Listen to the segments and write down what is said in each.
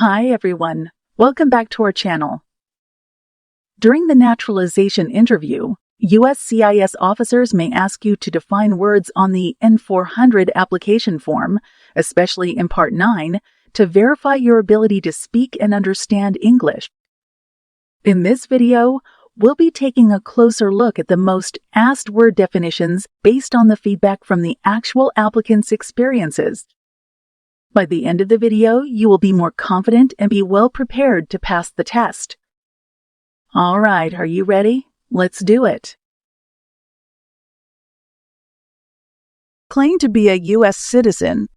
Hi everyone, welcome back to our channel. During the naturalization interview, USCIS officers may ask you to define words on the N400 application form, especially in Part 9, to verify your ability to speak and understand English. In this video, we'll be taking a closer look at the most asked word definitions based on the feedback from the actual applicants' experiences. By the end of the video, you will be more confident and be well prepared to pass the test. All right, are you ready? Let's do it. Claim to be a U.S. citizen.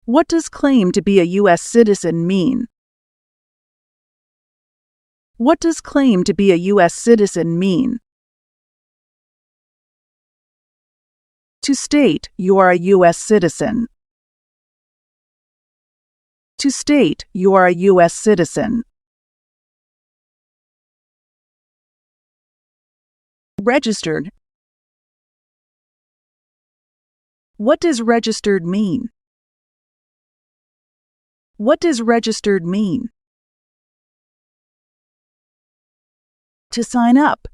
What does claim to be a U.S. citizen mean? What does claim to be a U.S. citizen mean? To state you are a U.S. citizen. To state you are a U.S. citizen. Registered. What does registered mean? What does registered mean? To sign up.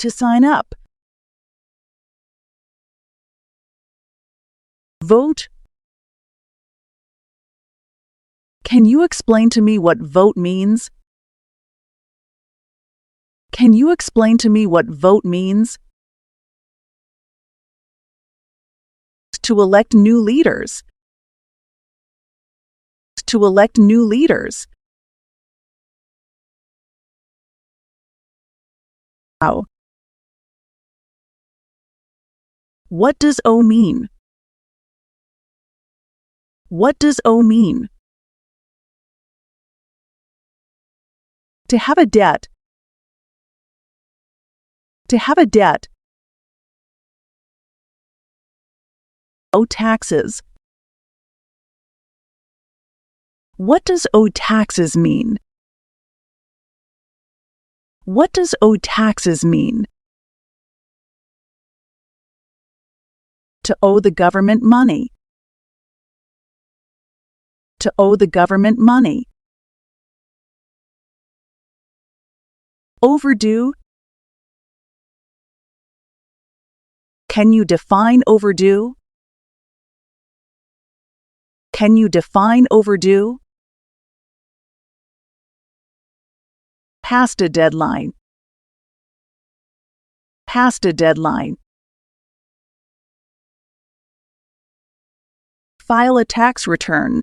To sign up. Vote. Can you explain to me what vote means? Can you explain to me what vote means? To elect new leaders. To elect new leaders. How? What does O mean? What does O mean? To have a debt. To have a debt. Owe taxes. What does owe taxes mean? What does owe taxes mean? To owe the government money. To owe the government money. Overdue. Can you define overdue? Can you define overdue? Past a deadline. Past a deadline. File a tax return.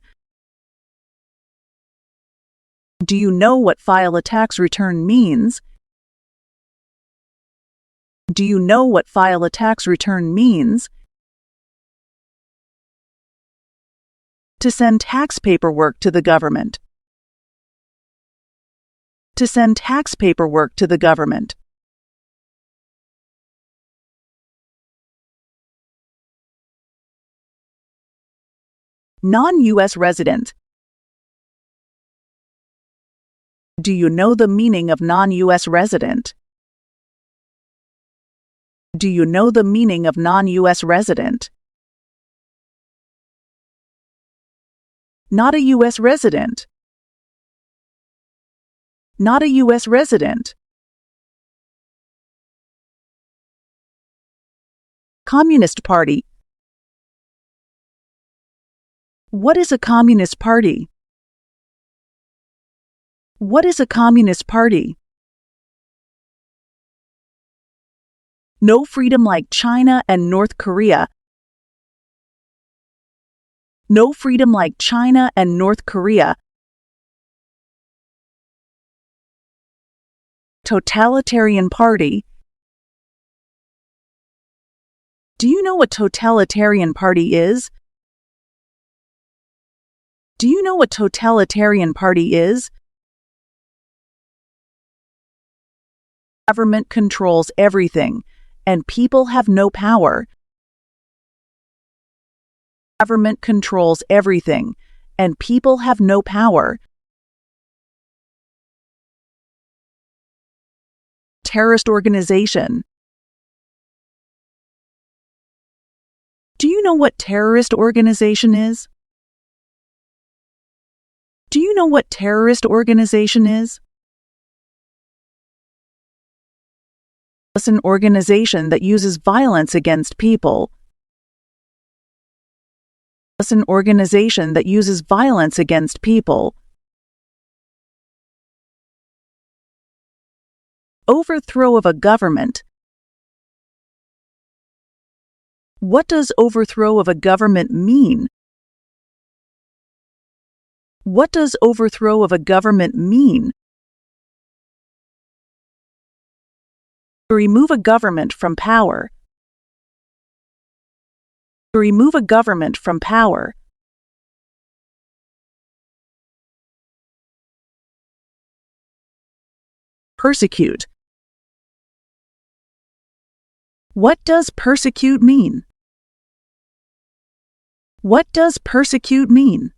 Do you know what file a tax return means? Do you know what file a tax return means? To send tax paperwork to the government. To send tax paperwork to the government. Non-U.S. resident. Do you know the meaning of non-U.S. resident? Do you know the meaning of non-U.S. resident? Not a U.S. resident. Not a U.S. resident. Communist Party. What is a Communist Party? What is a Communist Party? No freedom like China and North Korea. No freedom like China and North Korea. Totalitarian Party. Do you know what totalitarian party is? Do you know what totalitarian party is? Government controls everything, and people have no power. Government controls everything, and people have no power. Terrorist organization. Do you know what terrorist organization is? Do you know what terrorist organization is? It's an organization that uses violence against people. It's an organization that uses violence against people. Overthrow of a government. What does overthrow of a government mean? What does overthrow of a government mean? To remove a government from power. To remove a government from power. Persecute. What does persecute mean? What does persecute mean?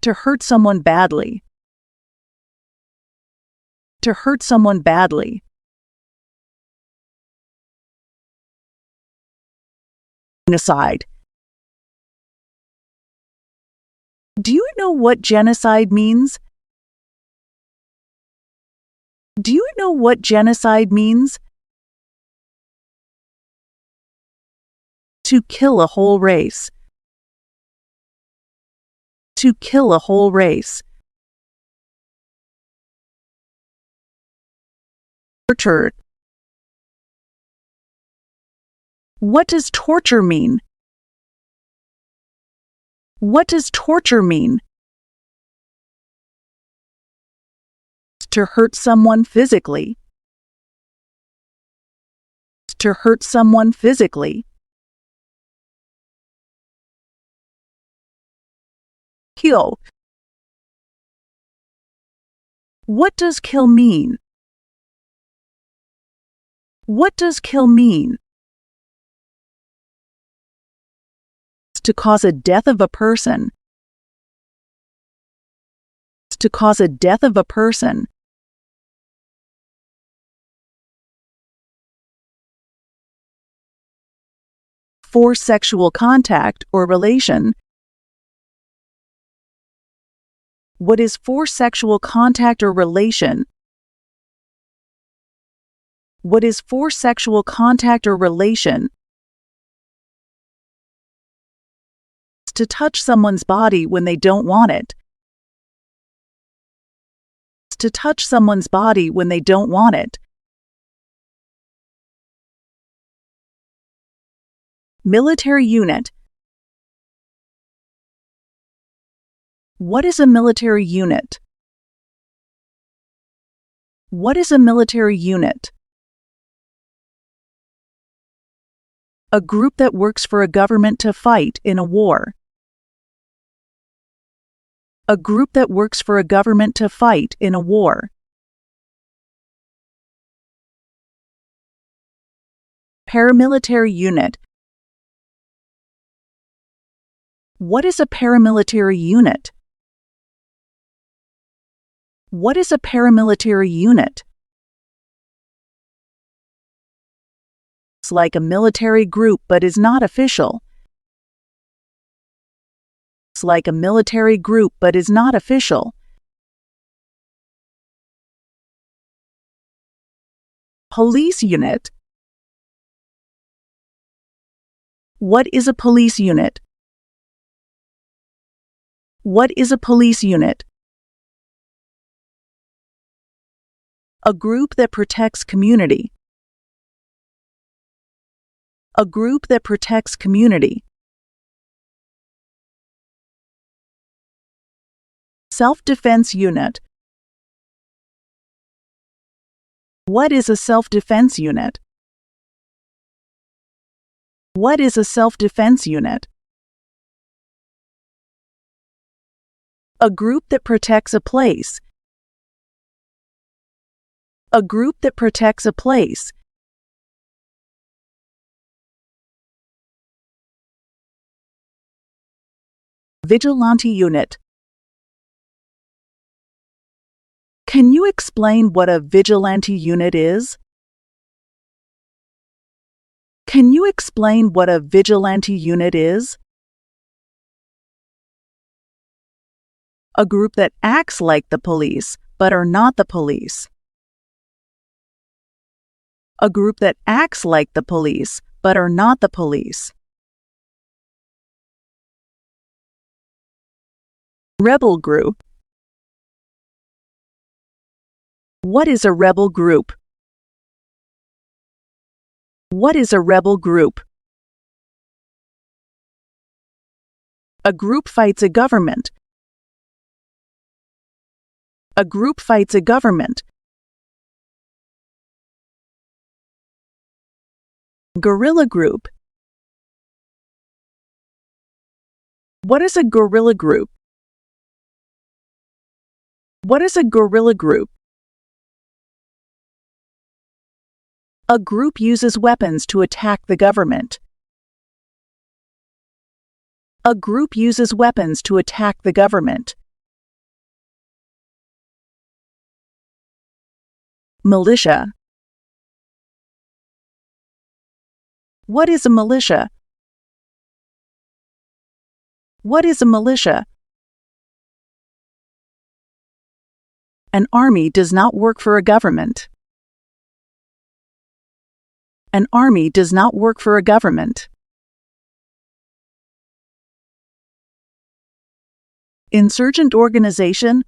To hurt someone badly. To hurt someone badly. Genocide. Do you know what genocide means? Do you know what genocide means? To kill a whole race. To kill a whole race. Torture. What does torture mean? What does torture mean? To hurt someone physically. To hurt someone physically. Kill. What does kill mean? What does kill mean? To cause a death of a person. To cause a death of a person. For sexual contact or relation. What is for sexual contact or relation? What is for sexual contact or relation? To touch someone's body when they don't want it. To touch someone's body when they don't want it. Military unit. What is a military unit? What is a military unit? A group that works for a government to fight in a war. A group that works for a government to fight in a war. Paramilitary unit. What is a paramilitary unit? What is a paramilitary unit? It's like a military group but is not official. It's like a military group but is not official. Police unit. What is a police unit? What is a police unit? A group that protects community. A group that protects community. Self-defense unit. What is a self-defense unit? What is a self-defense unit? A group that protects a place. A group that protects a place. Vigilante unit. Can you explain what a vigilante unit is? Can you explain what a vigilante unit is? A group that acts like the police, but are not the police. A group that acts like the police, but are not the police. Rebel group. What is a rebel group? What is a rebel group? A group fights a government. A group fights a government. Guerrilla group. What is a guerrilla group? What is a guerrilla group? A group uses weapons to attack the government. A group uses weapons to attack the government. Militia. What is a militia? What is a militia? An army does not work for a government. An army does not work for a government. Insurgent organization.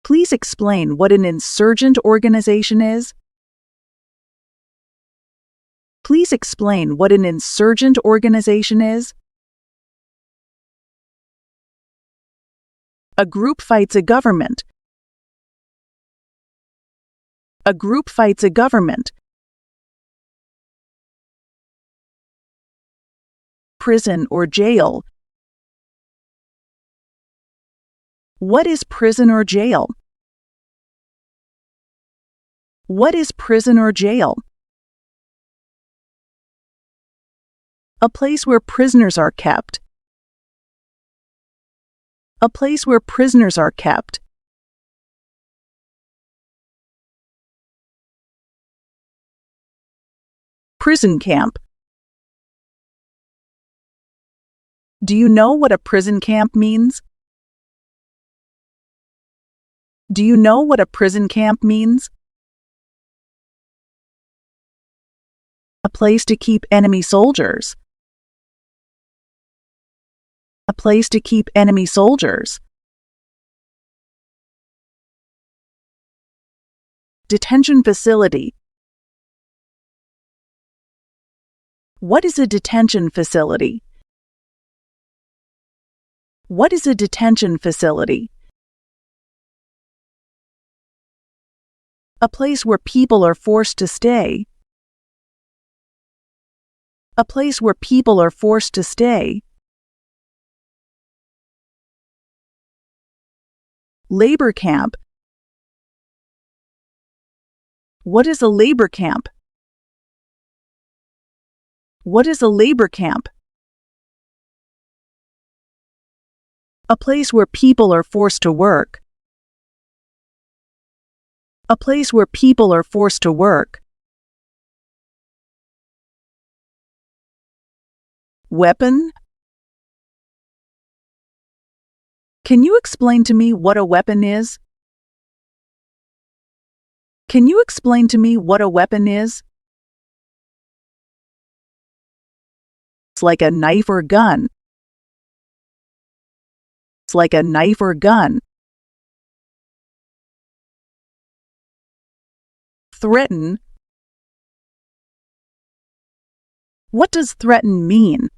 Please explain what an insurgent organization is. Please explain what an insurgent organization is. A group fights a government. A group fights a government. Prison or jail. What is prison or jail? What is prison or jail? A place where prisoners are kept. A place where prisoners are kept. Prison camp. Do you know what a prison camp means? Do you know what a prison camp means? A place to keep enemy soldiers. A place to keep enemy soldiers. Detention facility. What is a detention facility? What is a detention facility? A place where people are forced to stay. A place where people are forced to stay. Labor camp. What is a labor camp? What is a labor camp? A place where people are forced to work. A place where people are forced to work. Weapon? Can you explain to me what a weapon is? Can you explain to me what a weapon is? It's like a knife or gun. It's like a knife or gun. Threaten. What does threaten mean?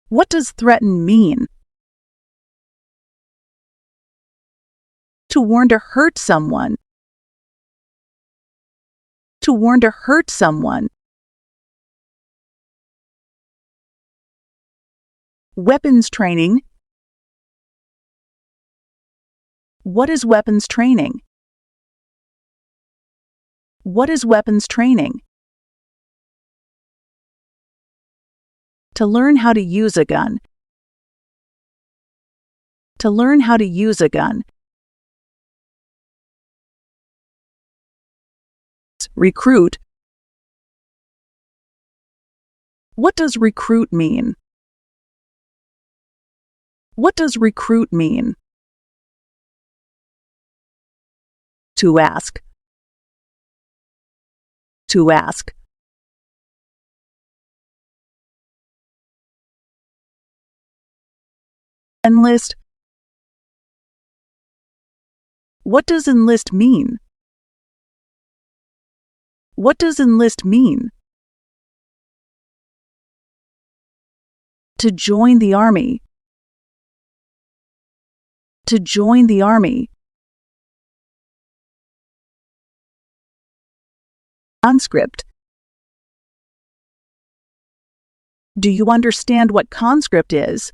What does threaten mean? To warn to hurt someone. To warn to hurt someone. Weapons training. What is weapons training? What is weapons training? To learn how to use a gun. To learn how to use a gun. Recruit. What does recruit mean? What does recruit mean? To ask. To ask. Enlist. What does enlist mean? What does enlist mean? To join the army. To join the army. Conscript. Do you understand what conscript is?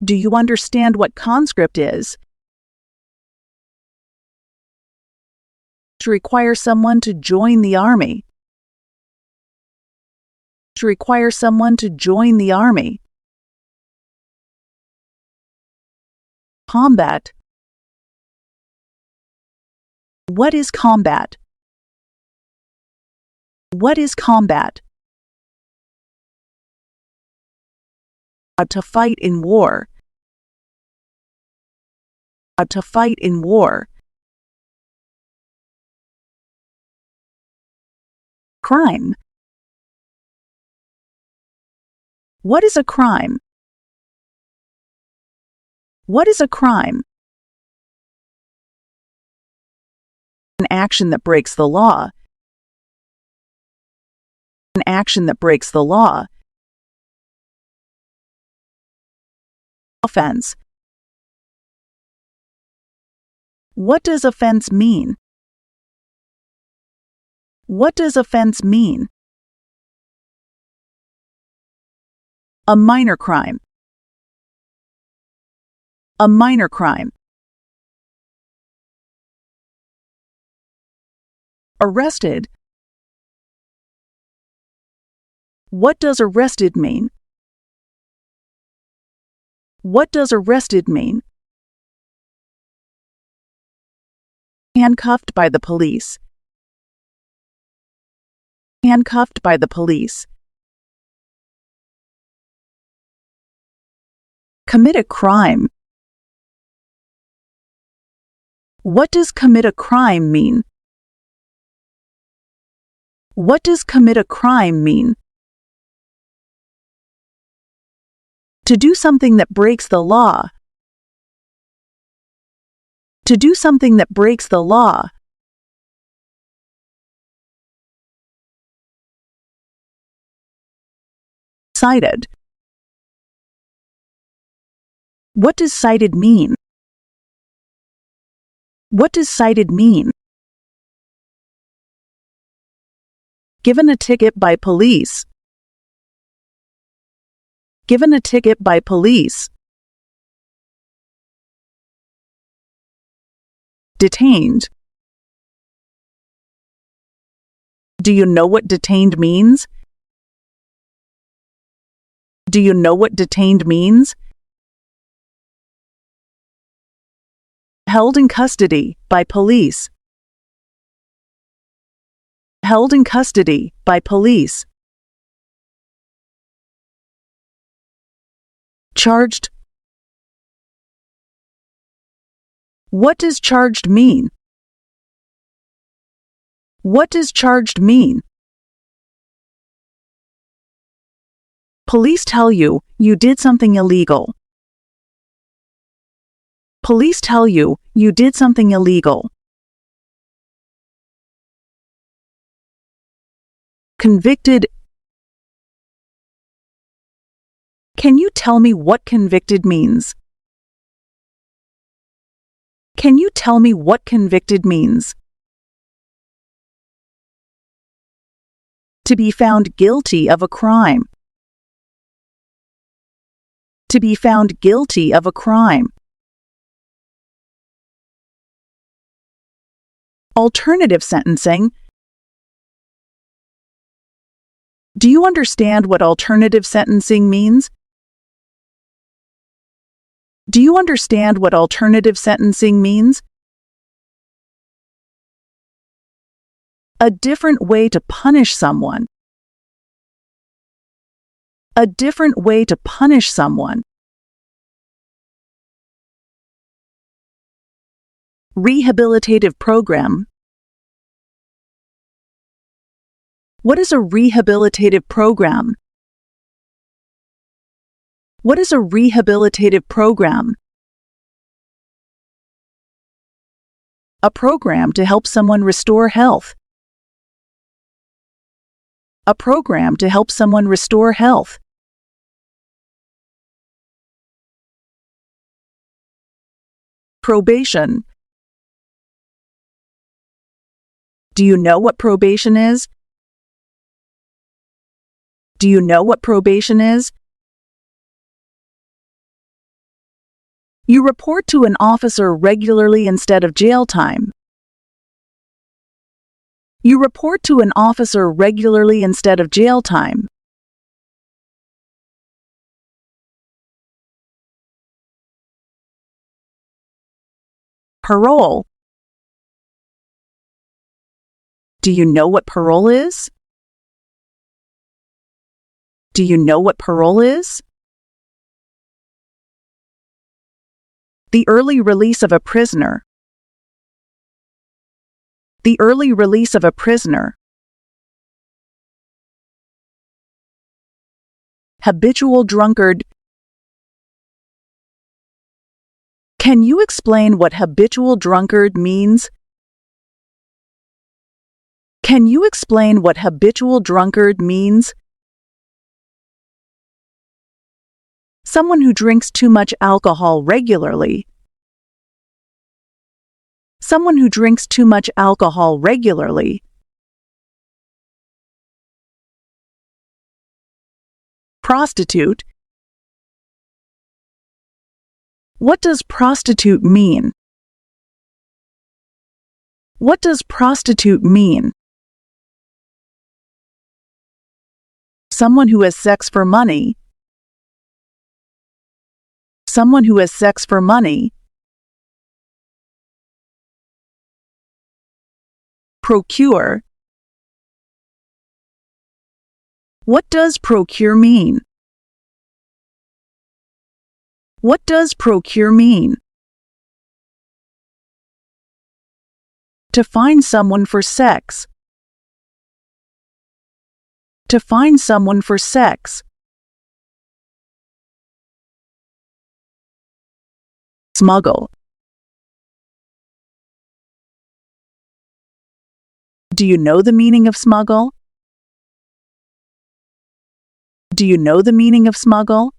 Do you understand what conscript is? To require someone to join the army. To require someone to join the army. Combat. What is combat? What is combat? To fight in war. To fight in war. Crime. What is a crime? What is a crime? An action that breaks the law. An action that breaks the law. Offense. What does offense mean? What does offense mean? A minor crime. A minor crime. Arrested. What does arrested mean? What does arrested mean? Handcuffed by the police. Handcuffed by the police. Commit a crime. What does commit a crime mean? What does commit a crime mean? To do something that breaks the law. To do something that breaks the law. Cited. What does cited mean? What does cited mean? Given a ticket by police. Given a ticket by police. Detained. Do you know what detained means? Do you know what detained means? Held in custody by police. Held in custody by police. Charged. What does charged mean? What does charged mean? Police tell you you did something illegal. Police tell you you did something illegal. Convicted. Can you tell me what convicted means? Can you tell me what convicted means? To be found guilty of a crime. To be found guilty of a crime. Alternative sentencing. Do you understand what alternative sentencing means? Do you understand what alternative sentencing means? A different way to punish someone. A different way to punish someone. Rehabilitative program. What is a rehabilitative program? What is a rehabilitative program? A program to help someone restore health. A program to help someone restore health. Probation. Do you know what probation is? Do you know what probation is? You report to an officer regularly instead of jail time. You report to an officer regularly instead of jail time. Parole. Do you know what parole is? Do you know what parole is? The early release of a prisoner. The early release of a prisoner. Habitual drunkard. Can you explain what habitual drunkard means? Can you explain what habitual drunkard means? Someone who drinks too much alcohol regularly. Someone who drinks too much alcohol regularly. Prostitute. What does prostitute mean? What does prostitute mean? Someone who has sex for money. Someone who has sex for money. Procure. What does procure mean? What does procure mean? To find someone for sex. To find someone for sex. Smuggle. Do you know the meaning of smuggle? Do you know the meaning of smuggle?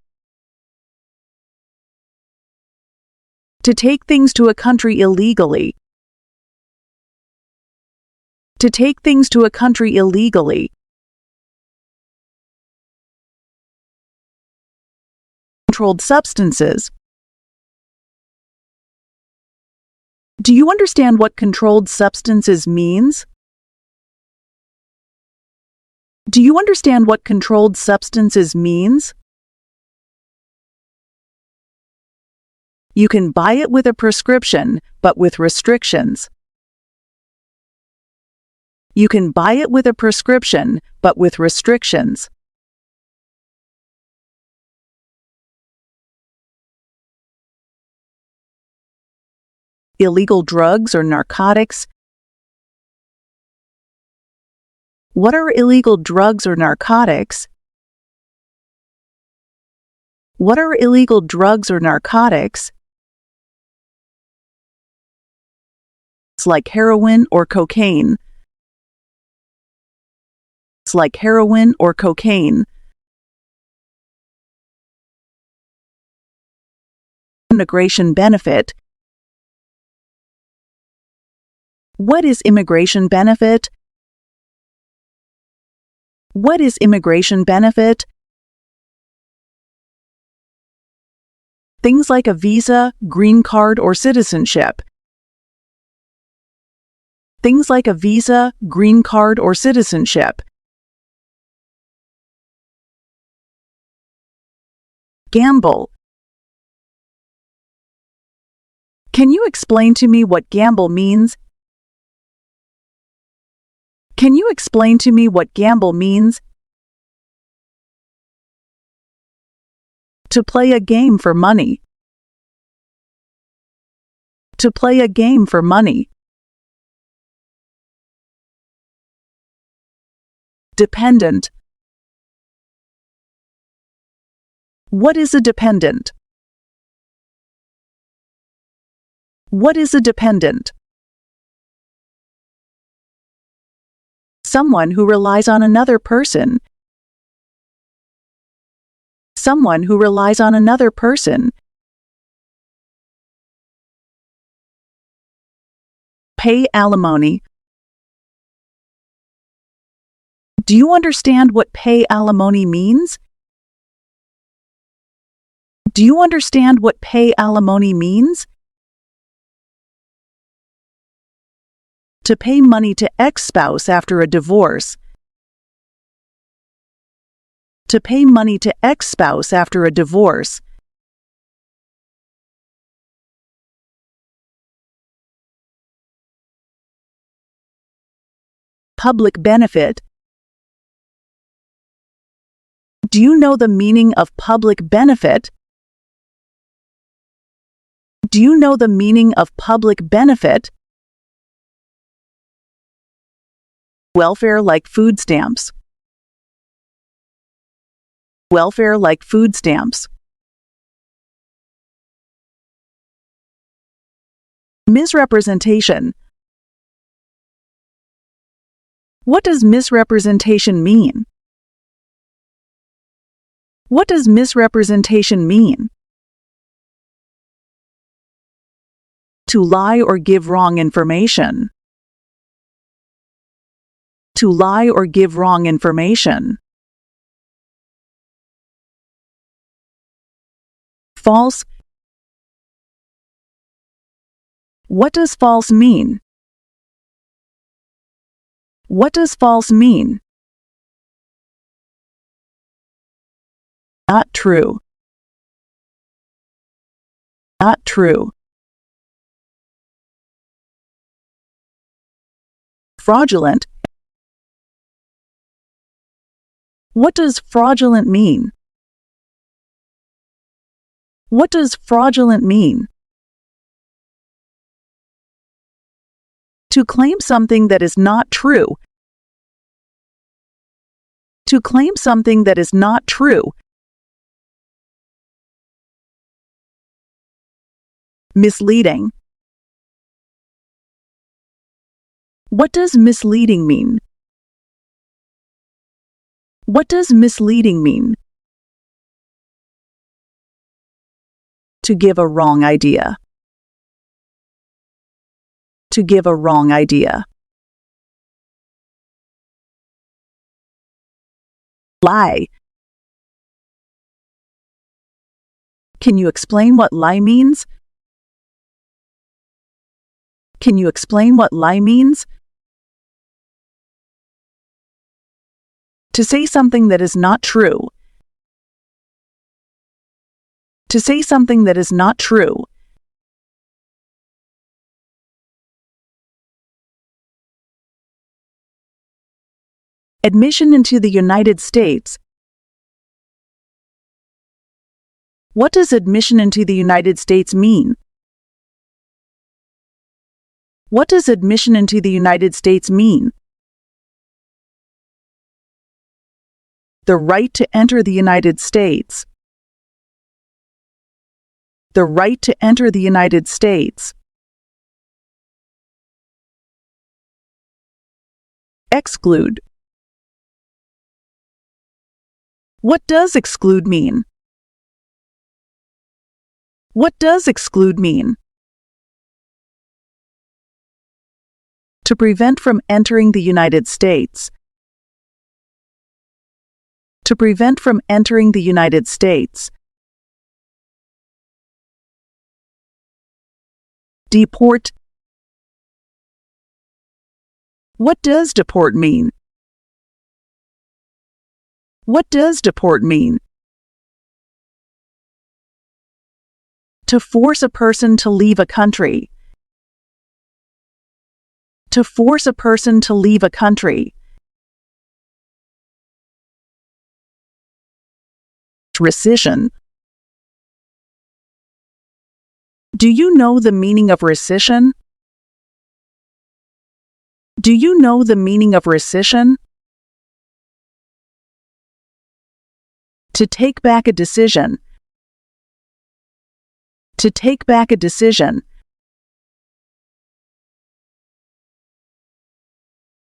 To take things to a country illegally. To take things to a country illegally. Controlled substances. Do you understand what controlled substances means? Do you understand what controlled substances means? You can buy it with a prescription, but with restrictions. You can buy it with a prescription, but with restrictions. Illegal drugs or narcotics. What are illegal drugs or narcotics? What are illegal drugs or narcotics? It's like heroin or cocaine. It's like heroin or cocaine. Immigration benefit. What is immigration benefit? What is immigration benefit? Things like a visa, green card, or citizenship. Things like a visa, green card, or citizenship. Gamble. Can you explain to me what gamble means? Can you explain to me what gamble means? To play a game for money. To play a game for money. Dependent. What is a dependent? What is a dependent? Someone who relies on another person. Someone who relies on another person. Pay alimony. Do you understand what pay alimony means? Do you understand what pay alimony means? To pay money to ex-spouse after a divorce. To pay money to ex-spouse after a divorce. Public benefit. Do you know the meaning of public benefit? Do you know the meaning of public benefit? Welfare like food stamps. Welfare like food stamps. Misrepresentation. What does misrepresentation mean? What does misrepresentation mean? To lie or give wrong information. To lie or give wrong information. False. What does false mean? What does false mean? Not true. Not true. Fraudulent. What does fraudulent mean? What does fraudulent mean? To claim something that is not true. To claim something that is not true. Misleading. What does misleading mean? What does misleading mean? To give a wrong idea. To give a wrong idea. Lie. Can you explain what lie means? Can you explain what lie means? To say something that is not true. To say something that is not true. Admission into the United States. What does admission into the United States mean? What does admission into the United States mean? The right to enter the United States. The right to enter the United States. Exclude. What does exclude mean? What does exclude mean? To prevent from entering the United States. To prevent from entering the United States. Deport. What does deport mean? What does deport mean? To force a person to leave a country. To force a person to leave a country. Rescission. Do you know the meaning of rescission? Do you know the meaning of rescission? To take back a decision. To take back a decision.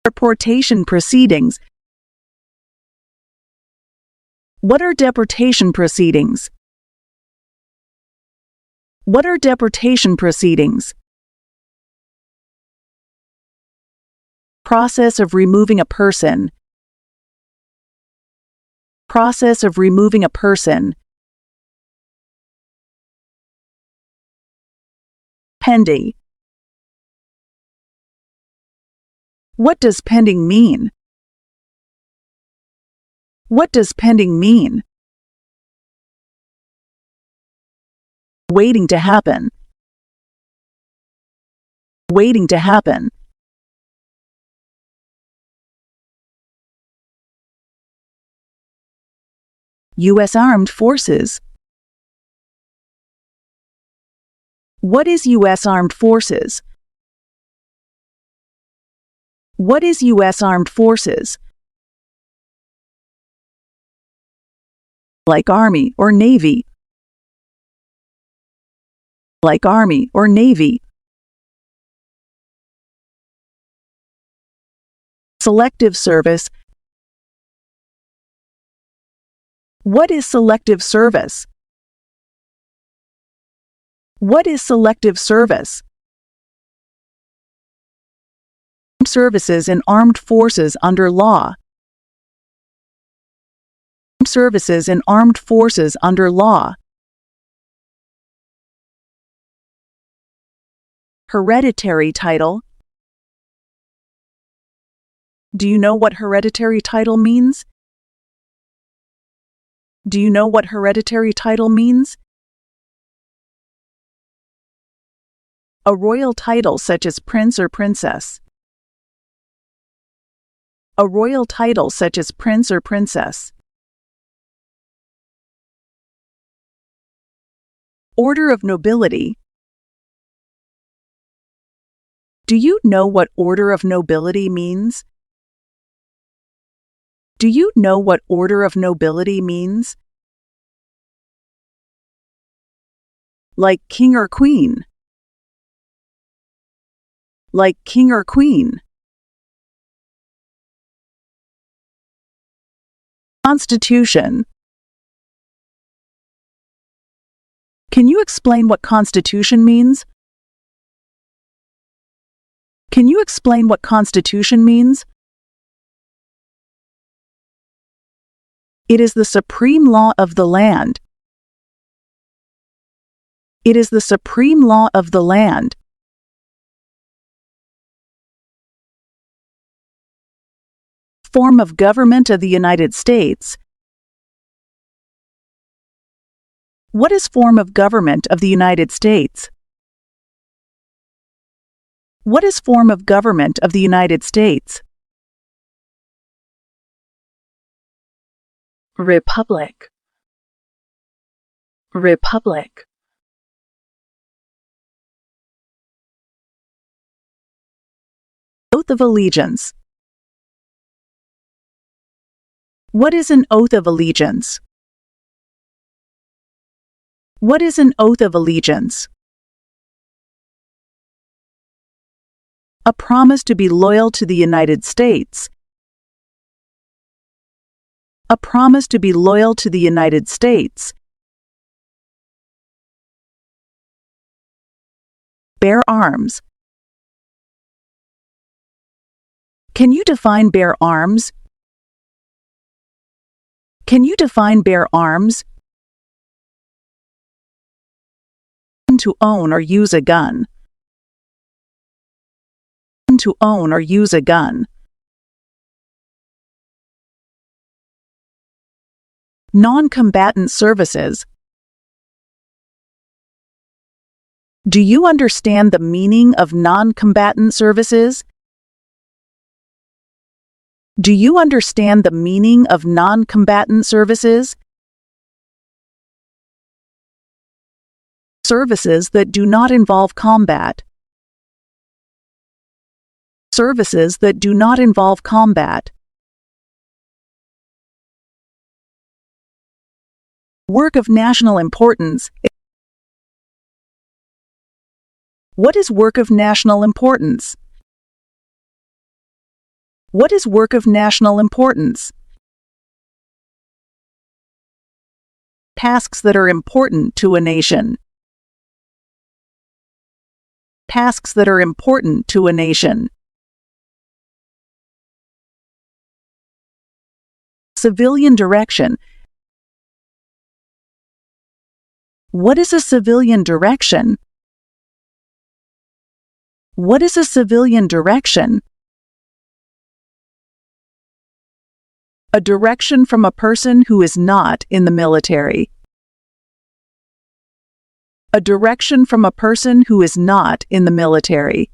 Deportation proceedings. What are deportation proceedings? What are deportation proceedings? Process of removing a person. Process of removing a person. Pending. What does pending mean? What does pending mean? Waiting to happen. Waiting to happen. U.S. Armed Forces. What is U.S. Armed Forces? What is U.S. Armed Forces? Like Army or Navy. Like Army or Navy. Selective service. What is selective service? What is selective service? Services in armed forces under law. Services in armed forces under law. Hereditary title. Do you know what hereditary title means? Do you know what hereditary title means? A royal title such as prince or princess. A royal title such as prince or princess. Order of nobility. Do you know what order of nobility means? Do you know what order of nobility means? Like king or queen. Like king or queen. Constitution. Can you explain what constitution means? Can you explain what constitution means? It is the supreme law of the land. It is the supreme law of the land. Form of government of the United States. What is form of government of the United States? What is form of government of the United States? Republic. Republic. Oath of allegiance. What is an oath of allegiance? What is an oath of allegiance? A promise to be loyal to the United States. A promise to be loyal to the United States. Bear arms. Can you define bear arms? Can you define bear arms? To own or use a gun. To own or use a gun. Non-combatant services. Do you understand the meaning of non-combatant services? Do you understand the meaning of non-combatant services? Services that do not involve combat. Services that do not involve combat. Work of national importance. What is work of national importance? What is work of national importance? Tasks that are important to a nation. Tasks that are important to a nation. Civilian direction. What is a civilian direction? What is a civilian direction? A direction from a person who is not in the military. A direction from a person who is not in the military.